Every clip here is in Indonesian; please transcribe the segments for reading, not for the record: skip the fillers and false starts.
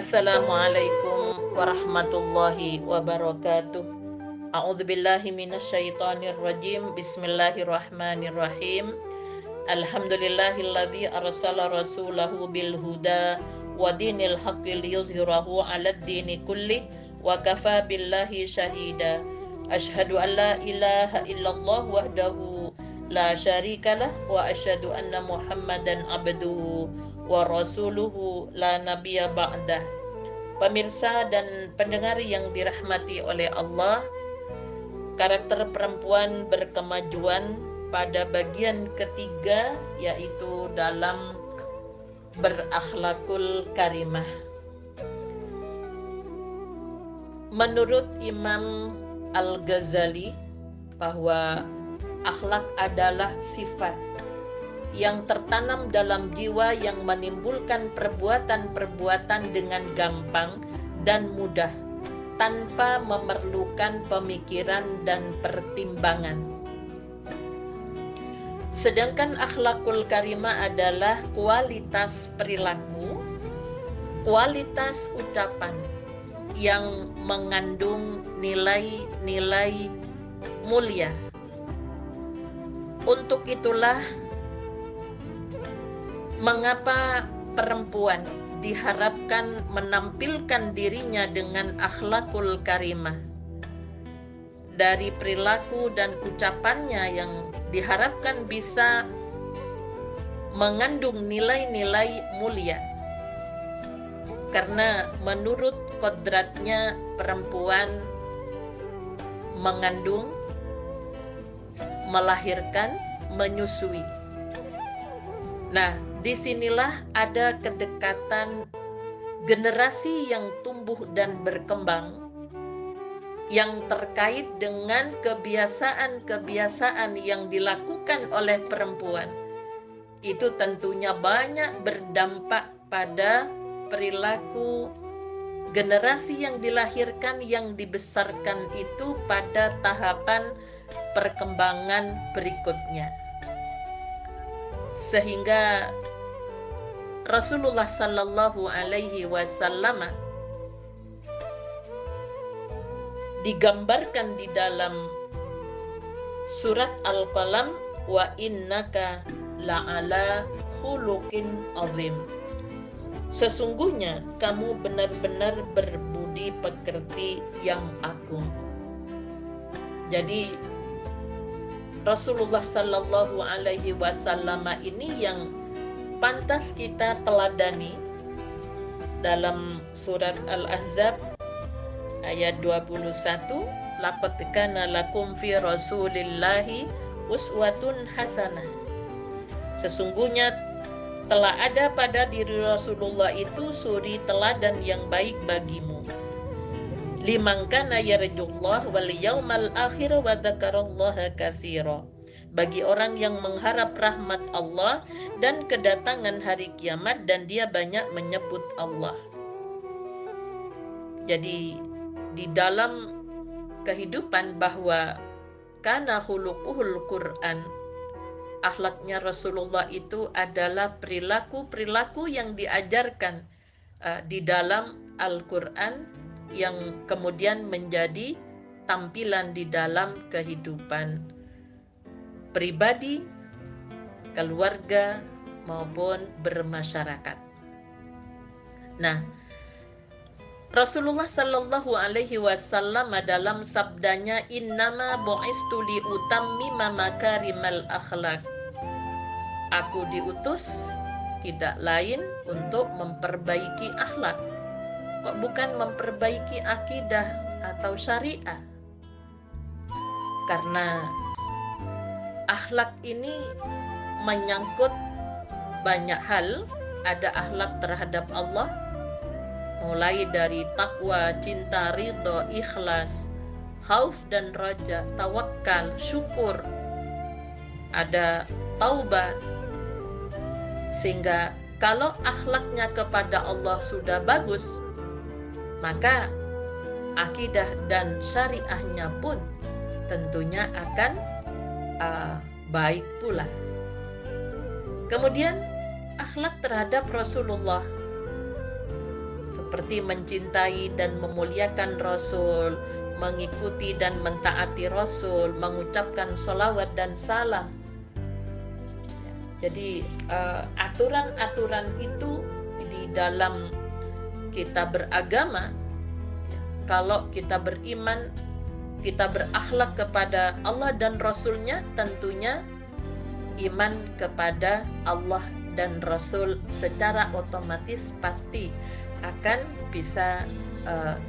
Assalamualaikum warahmatullahi wabarakatuh. A'udzubillahi minasyaitonirrajim. Bismillahirrahmanirrahim. Alhamdulillahilladzi arsala rasulahu bil huda wa dinil haqqi liyudhhirahu 'alad dini kulli wa kafa billahi syahida. Asyhadu an la ilaha illallah wahdahu la syarikalah wa asyhadu anna Muhammadan abduhu wa rasuluhu la nabiyya ba'dah. Pemirsa dan pendengar yang dirahmati oleh Allah, karakter perempuan berkemajuan pada bagian ketiga, yaitu dalam berakhlakul karimah. Menurut Imam Al-Ghazali bahwa akhlak adalah sifat yang tertanam dalam jiwa yang menimbulkan perbuatan-perbuatan dengan gampang dan mudah tanpa memerlukan pemikiran dan pertimbangan. Sedangkan akhlakul karimah adalah kualitas perilaku, kualitas ucapan yang mengandung nilai-nilai mulia. Untuk itulah mengapa perempuan diharapkan menampilkan dirinya dengan akhlakul karimah. Dari perilaku dan ucapannya yang diharapkan bisa mengandung nilai-nilai mulia. Karena menurut kodratnya perempuan mengandung, melahirkan, menyusui. Nah, disinilah ada kedekatan generasi yang tumbuh dan berkembang yang terkait dengan kebiasaan-kebiasaan yang dilakukan oleh perempuan. Itu tentunya banyak berdampak pada perilaku generasi yang dilahirkan, yang dibesarkan itu pada tahapan perkembangan berikutnya. Sehingga Rasulullah Sallallahu Alaihi Wasallam digambarkan di dalam surat Al-Qalam, wa innaka la'ala khuluqin azim. Sesungguhnya kamu benar-benar berbudi pekerti yang agung. Jadi Rasulullah Sallallahu Alaihi Wasallam ini yang pantas kita teladani. Dalam surat Al-Ahzab ayat 21, laqad kana lakum fi rasulillahi uswatun hasanah. Sesungguhnya telah ada pada diri Rasulullah itu suri teladan yang baik bagimu. Liman kana yarjullah wal yaumal akhir wa dzakarallaha katsira. Bagi orang yang mengharap rahmat Allah dan kedatangan hari kiamat dan dia banyak menyebut Allah. Jadi di dalam kehidupan bahwa kana khuluquhul Quran, akhlaknya Rasulullah itu adalah perilaku-perilaku yang diajarkan di dalam Al-Quran, yang kemudian menjadi tampilan di dalam kehidupan pribadi, keluarga, maupun bermasyarakat. Nah, Rasulullah Sallallahu Alaihi Wasallam dalam sabdanya, innama bu'istu li utammima makarimal akhlak. Aku diutus tidak lain untuk memperbaiki akhlak. Kok bukan memperbaiki akidah atau syariah? Karena akhlak ini menyangkut banyak hal. Ada akhlak terhadap Allah, mulai dari takwa, cinta, ridho, ikhlas, khauf dan raja, tawakal, syukur, ada taubat. Sehingga kalau akhlaknya kepada Allah sudah bagus, maka akidah dan syariahnya pun tentunya akan baik pula. Kemudian akhlak terhadap Rasulullah seperti mencintai dan memuliakan Rasul, mengikuti dan mentaati Rasul, mengucapkan sholawat dan salam. Jadi aturan-aturan itu di dalam kita beragama, kalau kita beriman, kita berakhlak kepada Allah dan Rasul-Nya, tentunya iman kepada Allah dan Rasul secara otomatis pasti akan bisa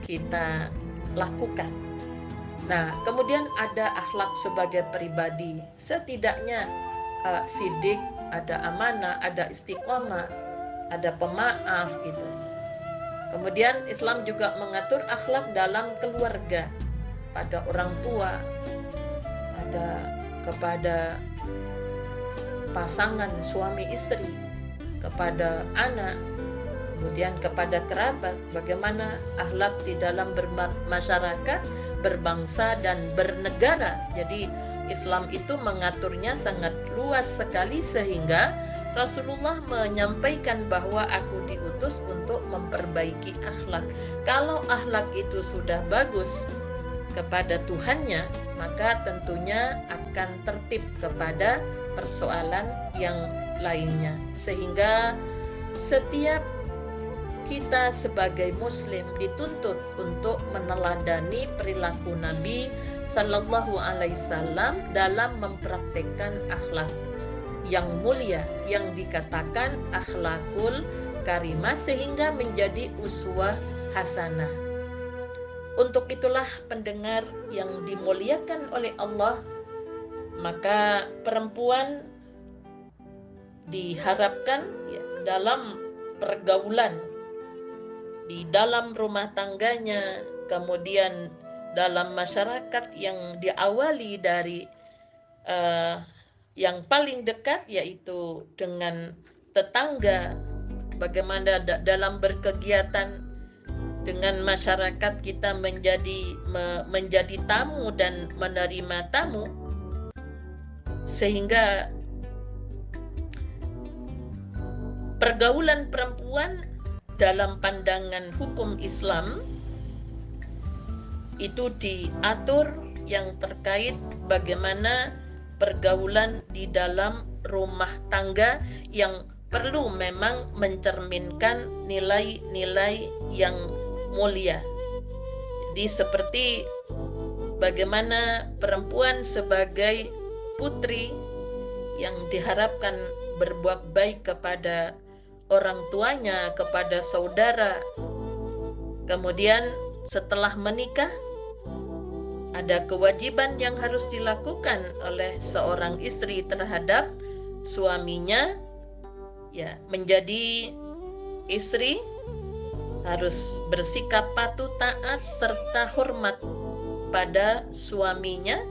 kita lakukan. Nah, kemudian ada akhlak sebagai pribadi. Setidaknya sidik, ada amanah, ada istiqomah, ada pemaaf gitu. Kemudian Islam juga mengatur akhlak dalam keluarga, pada orang tua, ada kepada pasangan suami istri, kepada anak, kemudian kepada kerabat. Bagaimana akhlak di dalam bermasyarakat, berbangsa dan bernegara. Jadi Islam itu mengaturnya sangat luas sekali, sehingga Rasulullah menyampaikan bahwa aku diutus untuk memperbaiki akhlak. Kalau akhlak itu sudah bagus kepada Tuhannya, maka tentunya akan tertib kepada persoalan yang lainnya. Sehingga setiap kita sebagai muslim dituntut untuk meneladani perilaku Nabi Sallallahu Alaihi Wasallam dalam mempraktekkan akhlak yang mulia, yang dikatakan akhlakul karimah, sehingga menjadi uswah hasanah. Untuk itulah pendengar yang dimuliakan oleh Allah, maka perempuan diharapkan dalam pergaulan, di dalam rumah tangganya, kemudian dalam masyarakat yang diawali dari yang paling dekat, yaitu dengan tetangga, bagaimana dalam berkegiatan dengan masyarakat kita menjadi tamu dan menerima tamu, sehingga pergaulan perempuan dalam pandangan hukum Islam itu diatur yang terkait bagaimana pergaulan di dalam rumah tangga yang perlu memang mencerminkan nilai-nilai yang mulia. Jadi seperti bagaimana perempuan sebagai putri yang diharapkan berbuat baik kepada orang tuanya, kepada saudara. Kemudian setelah menikah, ada kewajiban yang harus dilakukan oleh seorang istri terhadap suaminya. Ya, menjadi istri harus bersikap patuh, taat, serta hormat pada suaminya.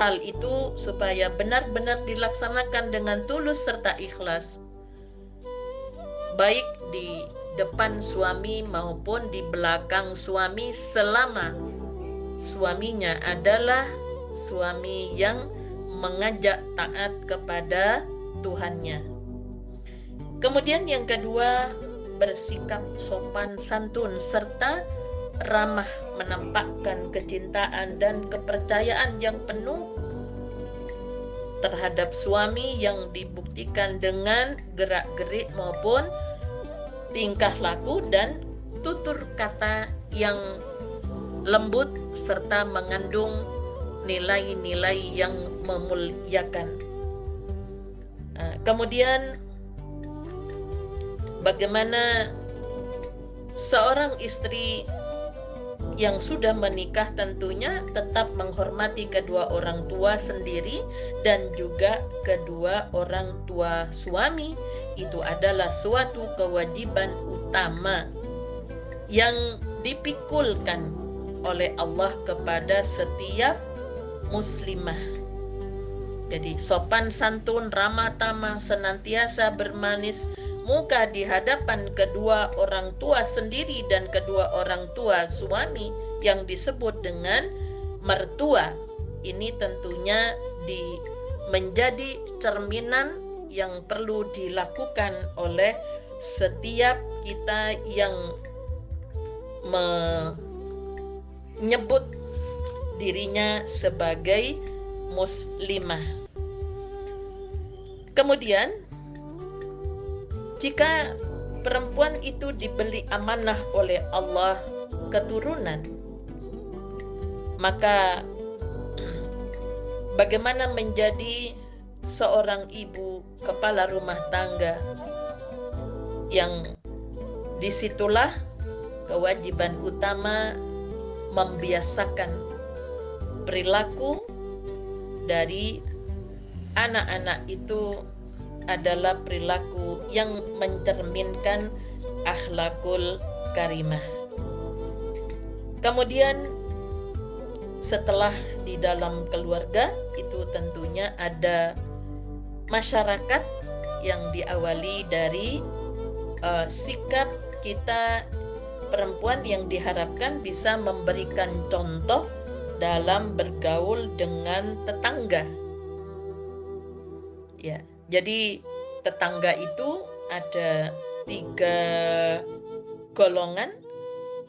Hal itu supaya benar-benar dilaksanakan dengan tulus serta ikhlas, baik di depan suami maupun di belakang suami, selama suaminya adalah suami yang mengajak taat kepada Tuhannya. Kemudian yang kedua, bersikap sopan santun serta ramah, menampakkan kecintaan dan kepercayaan yang penuh terhadap suami yang dibuktikan dengan gerak-gerik maupun tingkah laku dan tutur kata yang lembut serta mengandung nilai-nilai yang memuliakan. Kemudian bagaimana seorang istri yang sudah menikah tentunya tetap menghormati kedua orang tua sendiri dan juga kedua orang tua suami. Itu adalah suatu kewajiban utama yang dipikulkan oleh Allah kepada setiap muslimah. Jadi sopan santun, ramah tamah, senantiasa bermanis muka di hadapan kedua orang tua sendiri dan kedua orang tua suami yang disebut dengan mertua. Ini tentunya menjadi cerminan yang perlu dilakukan oleh setiap kita yang menyebut dirinya sebagai muslimah. Kemudian jika perempuan itu diberi amanah oleh Allah keturunan, maka bagaimana menjadi seorang ibu kepala rumah tangga, yang disitulah kewajiban utama membiasakan perilaku dari anak-anak itu adalah perilaku yang mencerminkan akhlakul karimah. Kemudian setelah di dalam keluarga itu tentunya ada masyarakat yang diawali dari sikap kita perempuan yang diharapkan bisa memberikan contoh dalam bergaul dengan tetangga. Ya, jadi tetangga itu ada 3 golongan.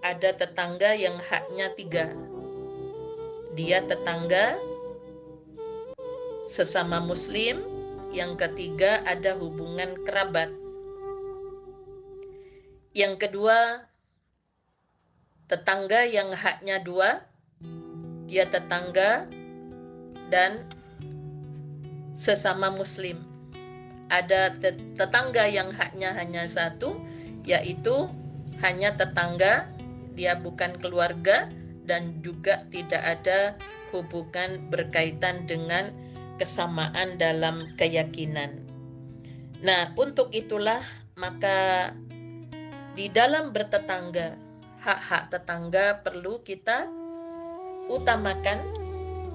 Ada tetangga yang haknya 3. Dia tetangga sesama muslim. Yang ketiga ada hubungan kerabat. Yang kedua, tetangga yang haknya 2. Dia tetangga dan sesama muslim. Ada tetangga yang haknya hanya 1, yaitu hanya tetangga, dia bukan keluarga dan juga tidak ada hubungan berkaitan dengan kesamaan dalam keyakinan. Nah, untuk itulah maka di dalam bertetangga, hak-hak tetangga perlu kita utamakan,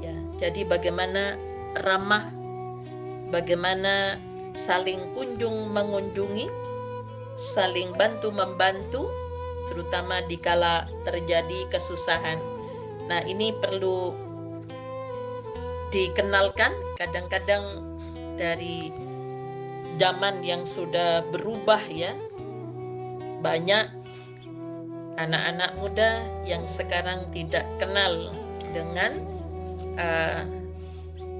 ya. Jadi bagaimana ramah, bagaimana saling kunjung mengunjungi, saling bantu membantu, terutama dikala terjadi kesusahan. Nah, ini perlu dikenalkan. Kadang-kadang dari zaman yang sudah berubah, ya, banyak anak-anak muda yang sekarang tidak kenal dengan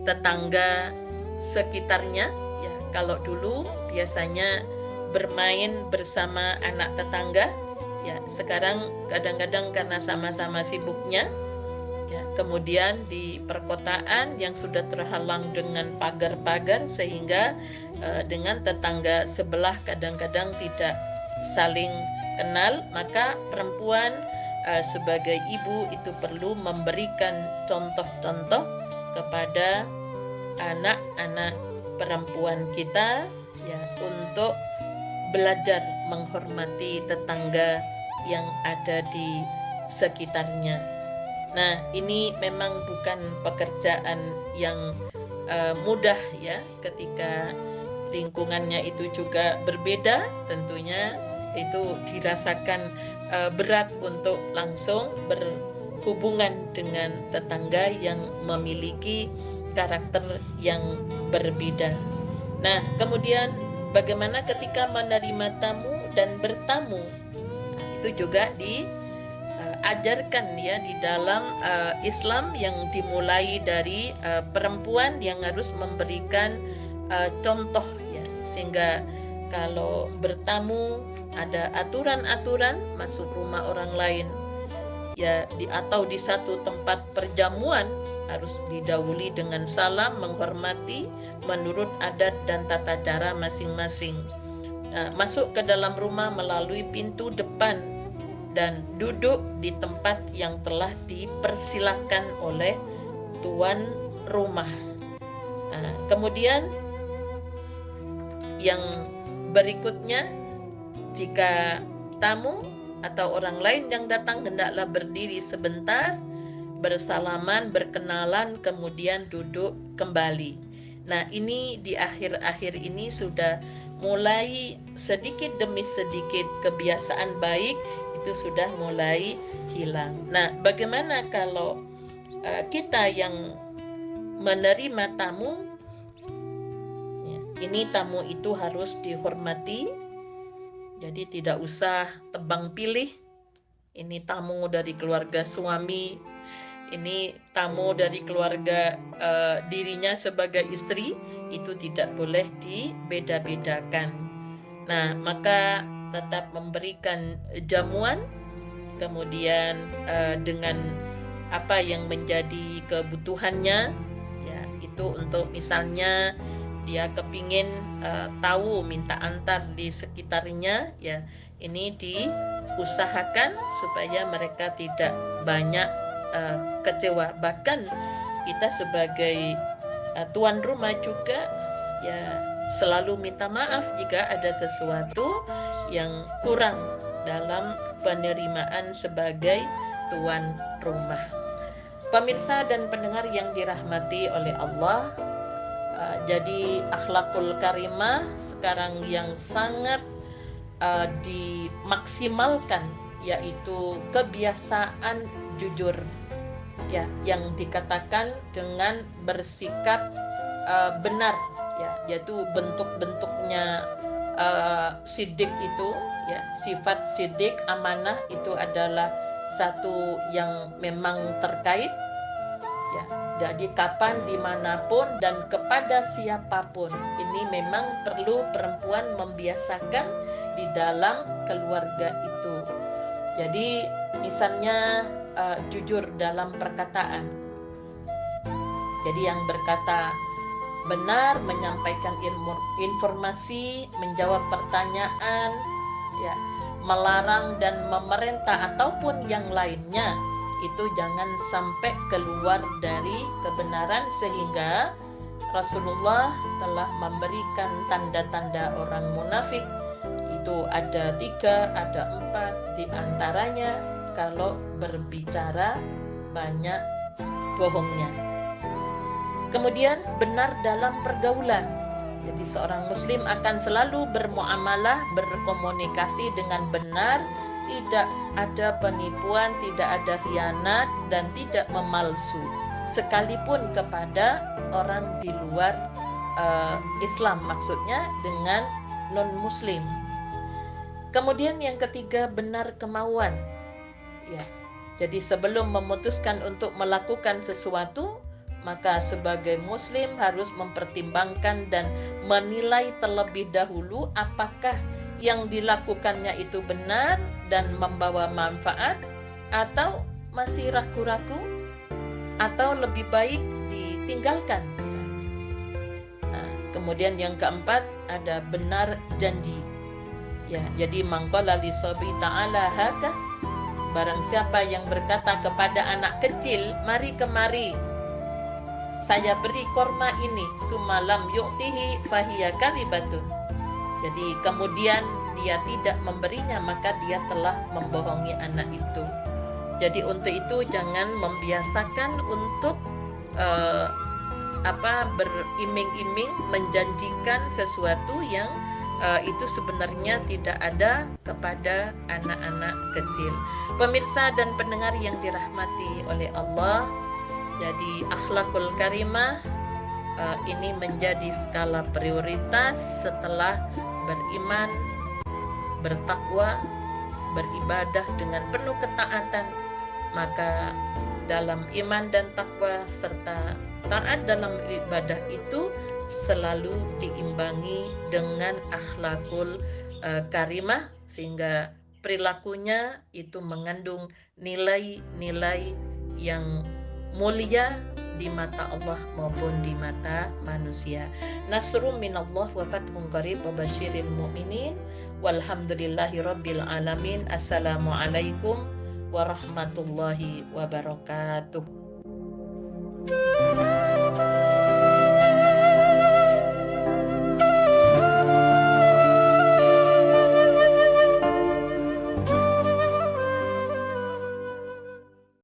tetangga sekitarnya. Ya, kalau dulu biasanya bermain bersama anak tetangga, ya sekarang kadang-kadang karena sama-sama sibuknya, ya, kemudian di perkotaan yang sudah terhalang dengan pagar-pagar sehingga dengan tetangga sebelah kadang-kadang tidak saling kenal. Maka perempuan sebagai ibu itu perlu memberikan contoh-contoh kepada anak-anak perempuan kita, ya, untuk belajar menghormati tetangga yang ada di sekitarnya. Nah, ini memang bukan pekerjaan yang mudah, ya, ketika lingkungannya itu juga berbeda. Tentunya itu dirasakan berat untuk langsung berhubungan dengan tetangga yang memiliki karakter yang berbeda. Nah, kemudian bagaimana ketika menerima tamu dan bertamu? Nah, itu juga diajarkan, ya, di dalam Islam yang dimulai dari perempuan yang harus memberikan contoh, ya, sehingga kalau bertamu ada aturan-aturan masuk rumah orang lain, ya, atau di satu tempat perjamuan harus didahului dengan salam, menghormati menurut adat dan tata cara masing-masing. Nah, masuk ke dalam rumah melalui pintu depan dan duduk di tempat yang telah dipersilahkan oleh tuan rumah. Nah, kemudian yang berikutnya, jika tamu atau orang lain yang datang hendaklah berdiri sebentar, bersalaman, berkenalan, kemudian duduk kembali. Nah, ini di akhir-akhir ini sudah mulai sedikit demi sedikit kebiasaan baik itu sudah mulai hilang. Nah, bagaimana kalau kita yang menerima tamu, ya, ini tamu itu harus dihormati Jadi tidak usah tebang pilih, ini tamu dari keluarga suami, ini tamu dari keluarga dirinya sebagai istri, itu tidak boleh dibeda-bedakan. Nah, maka tetap memberikan jamuan, kemudian dengan apa yang menjadi kebutuhannya, ya itu untuk misalnya dia kepingin tahu minta antar di sekitarnya, ya ini diusahakan supaya mereka tidak banyak kecewa. Bahkan kita sebagai tuan rumah juga ya selalu minta maaf jika ada sesuatu yang kurang dalam penerimaan sebagai tuan rumah. Pemirsa dan pendengar yang dirahmati oleh Allah, jadi akhlakul karimah sekarang yang sangat dimaksimalkan yaitu kebiasaan jujur, ya, yang dikatakan dengan bersikap benar, ya, yaitu bentuk-bentuknya sidik itu, ya, sifat sidik, amanah itu adalah satu yang memang terkait, ya. Jadi kapan, dimanapun, dan kepada siapapun, ini memang perlu perempuan membiasakan di dalam keluarga itu. Jadi misalnya jujur dalam perkataan. Jadi yang berkata benar, menyampaikan informasi, menjawab pertanyaan, ya, melarang dan memerintah ataupun yang lainnya itu jangan sampai keluar dari kebenaran, sehingga Rasulullah telah memberikan tanda-tanda orang munafik. Itu ada 3, ada 4, di antaranya kalau berbicara banyak bohongnya. Kemudian benar dalam pergaulan. Jadi seorang muslim akan selalu bermuamalah, berkomunikasi dengan benar, tidak ada penipuan, tidak ada khianat, dan tidak memalsu, sekalipun kepada orang di luar Islam, maksudnya dengan non-muslim. Kemudian yang ketiga, benar kemauan. Ya, jadi sebelum memutuskan untuk melakukan sesuatu, maka sebagai muslim harus mempertimbangkan dan menilai terlebih dahulu apakah yang dilakukannya itu benar dan membawa manfaat, atau masih ragu-ragu, atau lebih baik ditinggalkan. Nah, kemudian yang keempat ada benar janji. Ya, jadi mangqala li sabi ta'ala haka, barang siapa yang berkata kepada anak kecil, mari kemari, saya beri korma ini, sumalam yu'tihi fahiya kadhibatun. Jadi kemudian dia tidak memberinya, maka dia telah membohongi anak itu. Jadi untuk itu jangan membiasakan untuk beriming-iming, menjanjikan sesuatu yang itu sebenarnya tidak ada kepada anak-anak kecil. Pemirsa dan pendengar yang dirahmati oleh Allah, jadi akhlakul karimah ini menjadi skala prioritas setelah beriman, bertakwa, beribadah dengan penuh ketaatan. Maka dalam iman dan takwa serta taat dalam ibadah itu selalu diimbangi dengan akhlakul karimah, sehingga perilakunya itu mengandung nilai-nilai yang mulia di mata Allah maupun di mata manusia. Nasrum minallah wa fathun qarib wa basyiril mu'minin walhamdulillahi rabbil alamin. Assalamualaikum warahmatullahi wabarakatuh.